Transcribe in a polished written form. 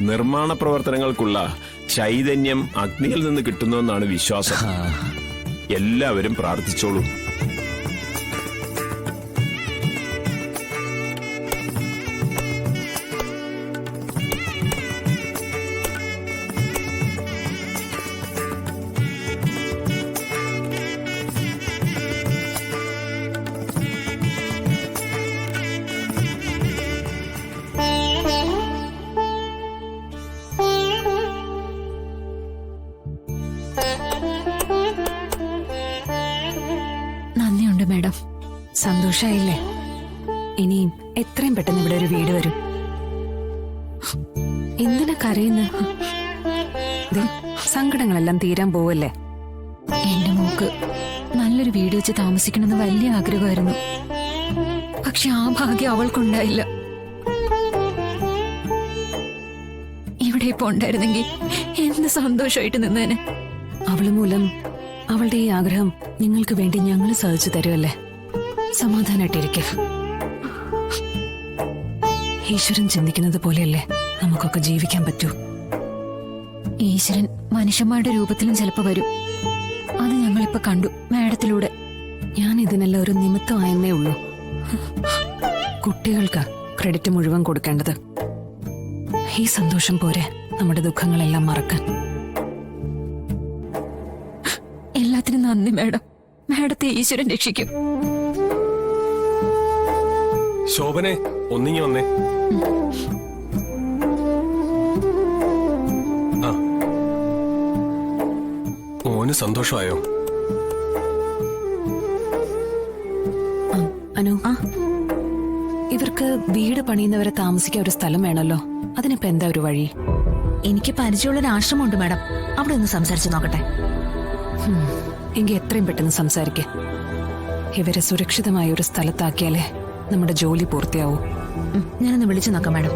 നിർമ്മാണ പ്രവർത്തനങ്ങൾക്കുള്ള ചൈതന്യം അഗ്നിയിൽ നിന്ന് കിട്ടുന്നുവെന്നാണ് വിശ്വാസം. എല്ലാവരും പ്രാർത്ഥിച്ചോളൂ. നന്ദിയുണ്ട് മാഡം. സന്തോഷായില്ലേ? ഇനിയും എത്രയും പെട്ടെന്ന് ഇവിടെ ഒരു വീട് വരും. എന്തിനാ കരയുന്ന? സങ്കടങ്ങളെല്ലാം തീരാൻ പോവല്ലേ? എന്റെ മോക്ക് നല്ലൊരു വീട് വെച്ച് താമസിക്കണമെന്ന് വലിയ ആഗ്രഹമായിരുന്നു. പക്ഷെ ആ ഭാഗ്യം അവൾക്കുണ്ടായില്ല. ഇവിടെ ഇപ്പൊ ഉണ്ടായിരുന്നെങ്കിൽ എന്ത് സന്തോഷമായിട്ട് നിന്നേനെ. അവള് മൂലം അവളുടെ ഈ ആഗ്രഹം നിങ്ങൾക്ക് വേണ്ടി ഞങ്ങൾ സാധിച്ചു തരുമല്ലേ? സമാധാനായിട്ടിരിക്ക. ഈശ്വരൻ ചിന്തിക്കുന്നത് പോലെയല്ലേ നമുക്കൊക്കെ ജീവിക്കാൻ പറ്റൂ. ഈശ്വരൻ മനുഷ്യന്മാരുടെ രൂപത്തിലും ചിലപ്പോ വരും. അത് ഞങ്ങളിപ്പോ കണ്ടു മാഡത്തിലൂടെ. ഞാൻ ഇതിനെല്ലാം ഒരു നിമിത്തമായെന്നേ ഉള്ളൂ. കുട്ടികൾക്ക് ക്രെഡിറ്റ് മുഴുവൻ കൊടുക്കേണ്ടത്. ഈ സന്തോഷം പോരെ നമ്മുടെ ദുഃഖങ്ങളെല്ലാം മറക്കാൻ. എല്ലാത്തിനും നന്ദി മാഡം. മാഡത്തെ ഈശ്വരൻ രക്ഷിക്കും. ശോഭനെ, ഒന്നിങ്ങി വന്നേ. മോന് സന്തോഷമായോ? അനു, ഇവർക്ക് വീട് പണിയുന്നവരെ താമസിക്കാൻ ഒരു സ്ഥലം വേണമല്ലോ. അതിനിപ്പോ എന്താ ഒരു വഴി? എനിക്ക് പരിചയമുള്ളൊരു ആശ്രമമുണ്ട് മാഡം. അവിടെ ഒന്ന് സംസാരിച്ചു നോക്കട്ടെ. എങ്കിൽ എത്രയും പെട്ടെന്ന് സംസാരിക്കേ. ഇവരെ സുരക്ഷിതമായ ഒരു സ്ഥലത്താക്കിയാലേ നമ്മുടെ ജോലി പൂർത്തിയാവൂ. ഞാനൊന്ന് വിളിച്ചു നോക്കാം മാഡം.